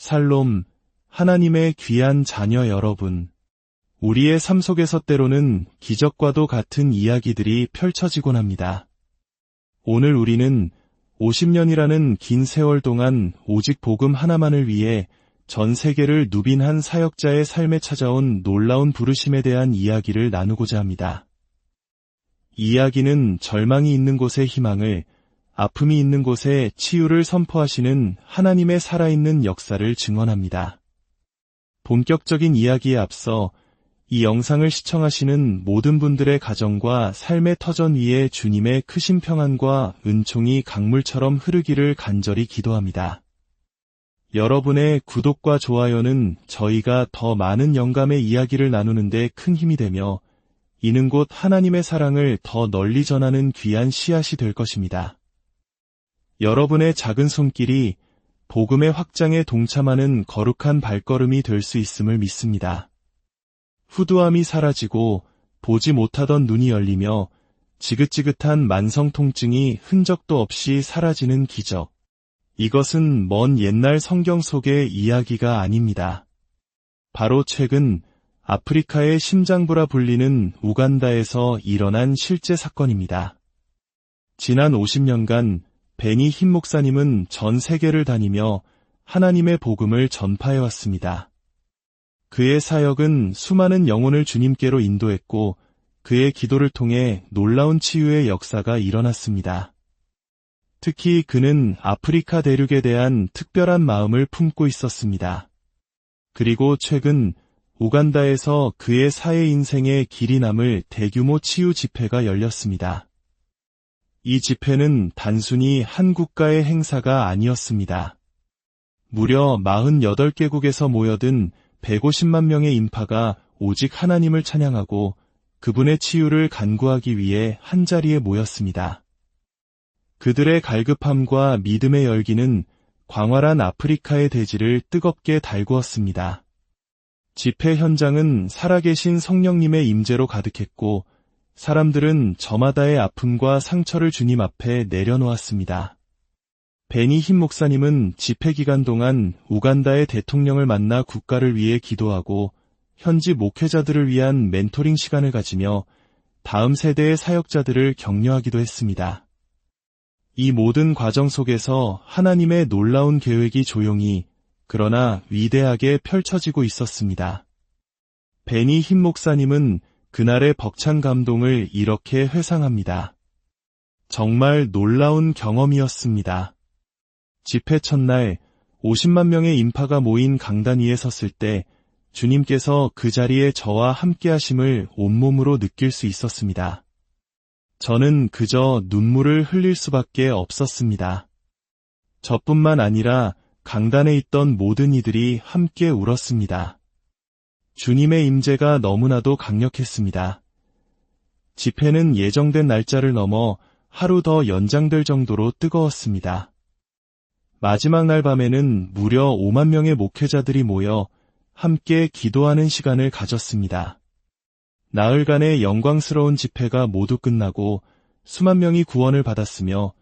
샬롬, 하나님의 귀한 자녀 여러분. 우리의 삶 속에서 때로는 기적과도 같은 이야기들이 펼쳐지곤 합니다. 오늘 우리는 50년이라는 긴 세월 동안 오직 복음 하나만을 위해 전 세계를 누빈한 사역자의 삶에 찾아온 놀라운 부르심에 대한 이야기를 나누고자 합니다. 이 이야기는 절망이 있는 곳에 희망을, 아픔이 있는 곳에 치유를 선포하시는 하나님의 살아있는 역사를 증언합니다. 본격적인 이야기에 앞서 이 영상을 시청하시는 모든 분들의 가정과 삶의 터전 위에 주님의 크신 평안과 은총이 강물처럼 흐르기를 간절히 기도합니다. 여러분의 구독과 좋아요는 저희가 더 많은 영감의 이야기를 나누는 데 큰 힘이 되며 이는 곧 하나님의 사랑을 더 널리 전하는 귀한 씨앗이 될 것입니다. 여러분의 작은 손길이 복음의 확장에 동참하는 거룩한 발걸음이 될 수 있음을 믿습니다. 후두함이 사라지고 보지 못하던 눈이 열리며 지긋지긋한 만성 통증이 흔적도 없이 사라지는 기적. 이것은 먼 옛날 성경 속의 이야기가 아닙니다. 바로 최근 아프리카의 심장부라 불리는 우간다에서 일어난 실제 사건입니다. 지난 50년간 베니 흰 목사님은 전 세계를 다니며 하나님의 복음을 전파해왔습니다. 그의 사역은 수많은 영혼을 주님께로 인도했고 그의 기도를 통해 놀라운 치유의 역사가 일어났습니다. 특히 그는 아프리카 대륙에 대한 특별한 마음을 품고 있었습니다. 그리고 최근 우간다에서 그의 사회 인생에 길이 남을 대규모 치유 집회가 열렸습니다. 이 집회는 단순히 한 국가의 행사가 아니었습니다. 무려 48개국에서 모여든 150만 명의 인파가 오직 하나님을 찬양하고 그분의 치유를 간구하기 위해 한자리에 모였습니다. 그들의 갈급함과 믿음의 열기는 광활한 아프리카의 대지를 뜨겁게 달구었습니다. 집회 현장은 살아계신 성령님의 임재로 가득했고 사람들은 저마다의 아픔과 상처를 주님 앞에 내려놓았습니다. 베니 흰 목사님은 집회 기간 동안 우간다의 대통령을 만나 국가를 위해 기도하고 현지 목회자들을 위한 멘토링 시간을 가지며 다음 세대의 사역자들을 격려하기도 했습니다. 이 모든 과정 속에서 하나님의 놀라운 계획이 조용히 그러나 위대하게 펼쳐지고 있었습니다. 베니 흰 목사님은 그날의 벅찬 감동을 이렇게 회상합니다. 정말 놀라운 경험이었습니다. 집회 첫날 50만 명의 인파가 모인 강단 위에 섰을 때 주님께서 그 자리에 저와 함께 하심을 온몸으로 느낄 수 있었습니다. 저는 그저 눈물을 흘릴 수밖에 없었습니다. 저뿐만 아니라 강단에 있던 모든 이들이 함께 울었습니다. 주님의 임재가 너무나도 강력했습니다. 집회는 예정된 날짜를 넘어 하루 더 연장될 정도로 뜨거웠습니다. 마지막 날 밤에는 무려 5만 명의 목회자들이 모여 함께 기도하는 시간을 가졌습니다. 나흘간의 영광스러운 집회가 모두 끝나고 수만 명이 구원을 받았으며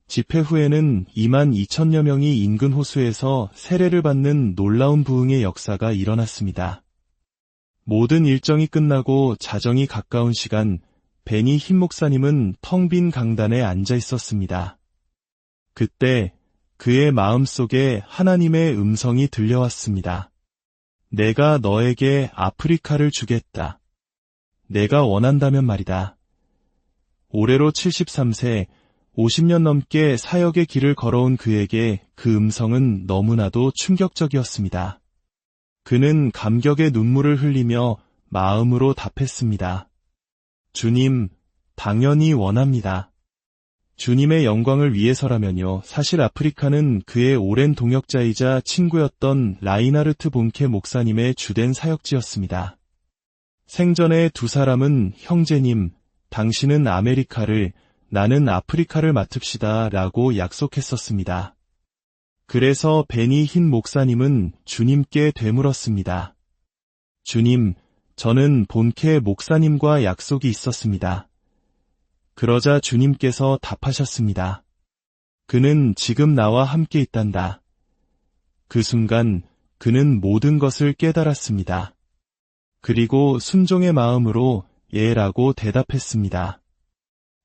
집회 후에는 2만 2천여 명이 인근 호수에서 세례를 받는 놀라운 부흥의 역사가 일어났습니다. 모든 일정이 끝나고 자정이 가까운 시간, 베니 흰 목사님은 텅 빈 강단에 앉아 있었습니다. 그때 그의 마음속에 하나님의 음성이 들려왔습니다. 내가 너에게 아프리카를 주겠다. 내가 원한다면 말이다. 올해로 73세, 50년 넘게 사역의 길을 걸어온 그에게 그 음성은 너무나도 충격적이었습니다. 그는 감격의 눈물을 흘리며 마음으로 답했습니다. 주님, 당연히 원합니다. 주님의 영광을 위해서라면요. 사실 아프리카는 그의 오랜 동역자이자 친구였던 라이나르트 본케 목사님의 주된 사역지였습니다. 생전에 두 사람은 형제님, 당신은 아메리카를, 나는 아프리카를 맡읍시다 라고 약속했었습니다. 그래서 베니 흰 목사님은 주님께 되물었습니다. 주님, 저는 본케 목사님과 약속이 있었습니다. 그러자 주님께서 답하셨습니다. 그는 지금 나와 함께 있단다. 그 순간 그는 모든 것을 깨달았습니다. 그리고 순종의 마음으로 예라고 대답했습니다.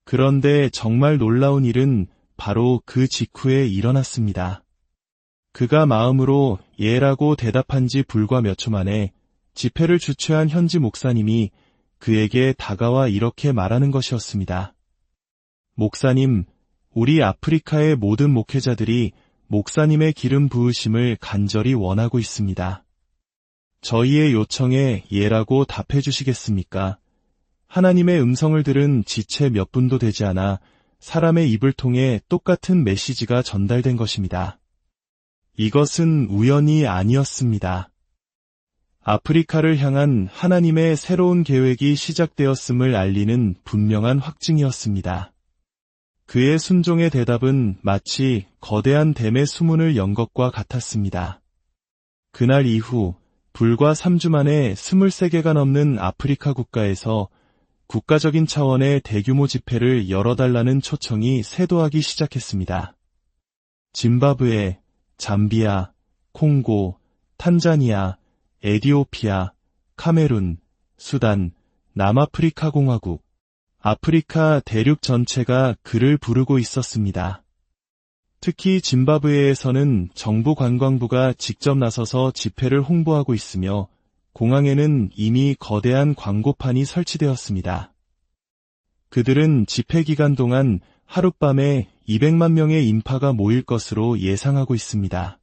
그런데 정말 놀라운 일은 바로 그 직후에 일어났습니다. 그가 마음으로 예라고 대답한 지 불과 몇 초 만에 집회를 주최한 현지 목사님이 그에게 다가와 이렇게 말하는 것이었습니다. 목사님, 우리 아프리카의 모든 목회자들이 목사님의 기름 부으심을 간절히 원하고 있습니다. 저희의 요청에 예라고 답해 주시겠습니까? 하나님의 음성을 들은 지체 몇 분도 되지 않아 사람의 입을 통해 똑같은 메시지가 전달된 것입니다. 이것은 우연이 아니었습니다. 아프리카를 향한 하나님의 새로운 계획이 시작되었음을 알리는 분명한 확증이었습니다. 그의 순종의 대답은 마치 거대한 댐의 수문을 연 것과 같았습니다. 그날 이후 불과 3주 만에 23개가 넘는 아프리카 국가에서 국가적인 차원의 대규모 집회를 열어달라는 초청이 쇄도하기 시작했습니다. 짐바브웨, 잠비아, 콩고, 탄자니아, 에디오피아, 카메룬, 수단, 남아프리카 공화국, 아프리카 대륙 전체가 그를 부르고 있었습니다. 특히 짐바브웨에서는 정부 관광부가 직접 나서서 집회를 홍보하고 있으며 공항에는 이미 거대한 광고판이 설치되었습니다. 그들은 집회 기간 동안 하룻밤에 200만 명의 인파가 모일 것으로 예상하고 있습니다.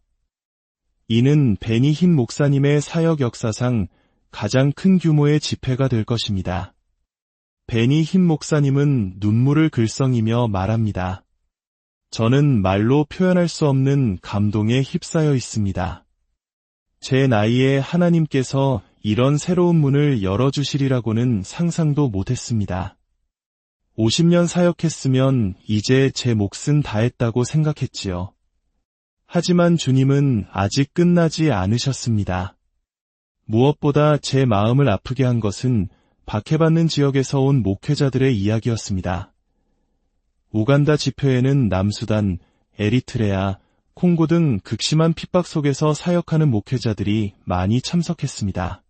이는 베니 흰 목사님의 사역 역사상 가장 큰 규모의 집회가 될 것입니다. 베니 흰 목사님은 눈물을 글썽이며 말합니다. 저는 말로 표현할 수 없는 감동에 휩싸여 있습니다. 제 나이에 하나님께서 이런 새로운 문을 열어주시리라고는 상상도 못했습니다. 50년 사역했으면 이제 제 몫은 다했다고 생각했지요. 하지만 주님은 아직 끝나지 않으셨습니다. 무엇보다 제 마음을 아프게 한 것은 박해받는 지역에서 온 목회자들의 이야기였습니다. 우간다 집회에는 남수단, 에리트레아, 콩고 등 극심한 핍박 속에서 사역하는 목회자들이 많이 참석했습니다.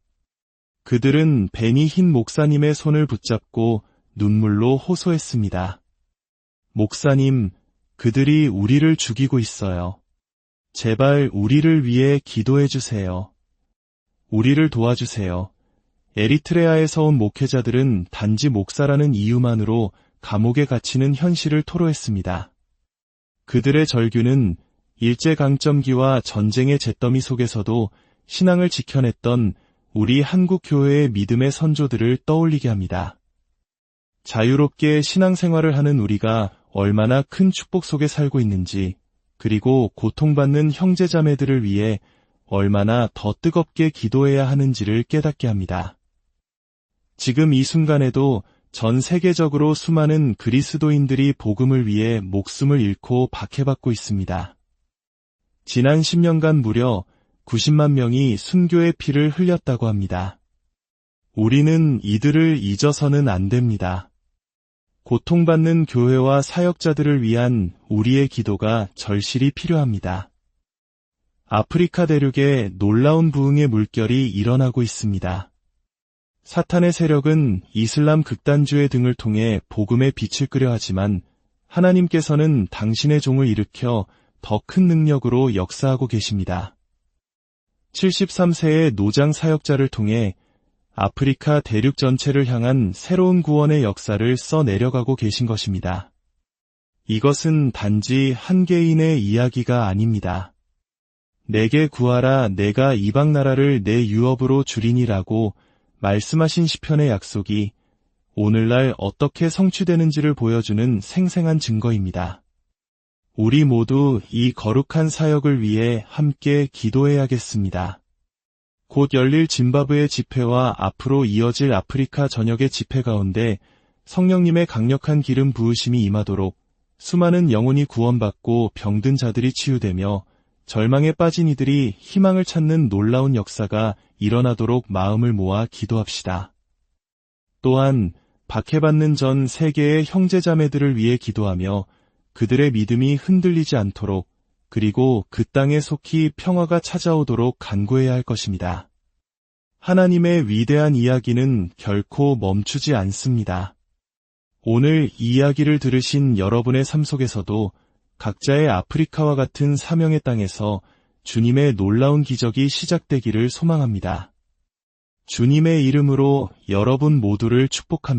그들은 베니 흰 목사님의 손을 붙잡고 눈물로 호소했습니다. 목사님, 그들이 우리를 죽이고 있어요. 제발 우리를 위해 기도해 주세요. 우리를 도와주세요. 에리트레아에서 온 목회자들은 단지 목사라는 이유만으로 감옥에 갇히는 현실을 토로했습니다. 그들의 절규는 일제강점기와 전쟁의 잿더미 속에서도 신앙을 지켜냈던 우리 한국 교회의 믿음의 선조들을 떠올리게 합니다. 자유롭게 신앙생활을 하는 우리가 얼마나 큰 축복 속에 살고 있는지, 그리고 고통받는 형제자매들을 위해 얼마나 더 뜨겁게 기도해야 하는지를 깨닫게 합니다. 지금 이 순간에도 전 세계적으로 수많은 그리스도인들이 복음을 위해 목숨을 잃고 박해받고 있습니다. 지난 10년간 무려 90만 명이 순교의 피를 흘렸다고 합니다. 우리는 이들을 잊어서는 안 됩니다. 고통받는 교회와 사역자들을 위한 우리의 기도가 절실히 필요합니다. 아프리카 대륙에 놀라운 부흥의 물결이 일어나고 있습니다. 사탄의 세력은 이슬람 극단주의 등을 통해 복음의 빛을 끄려 하지만 하나님께서는 당신의 종을 일으켜 더 큰 능력으로 역사하고 계십니다. 73세의 노장 사역자를 통해 아프리카 대륙 전체를 향한 새로운 구원의 역사를 써내려가고 계신 것입니다. 이것은 단지 한 개인의 이야기가 아닙니다. 내게 구하라 내가 이방 나라를 내 유업으로 주리니라고 말씀하신 시편의 약속이 오늘날 어떻게 성취되는지를 보여주는 생생한 증거입니다. 우리 모두 이 거룩한 사역을 위해 함께 기도해야겠습니다. 곧 열릴 짐바브웨 집회와 앞으로 이어질 아프리카 전역의 집회 가운데 성령님의 강력한 기름 부으심이 임하도록 수많은 영혼이 구원받고 병든 자들이 치유되며 절망에 빠진 이들이 희망을 찾는 놀라운 역사가 일어나도록 마음을 모아 기도합시다. 또한 박해받는 전 세계의 형제자매들을 위해 기도하며 그들의 믿음이 흔들리지 않도록 그리고 그 땅에 속히 평화가 찾아오도록 간구해야 할 것입니다. 하나님의 위대한 이야기는 결코 멈추지 않습니다. 오늘 이 이야기를 들으신 여러분의 삶 속에서도 각자의 아프리카와 같은 사명의 땅에서 주님의 놀라운 기적이 시작되기를 소망합니다. 주님의 이름으로 여러분 모두를 축복합니다.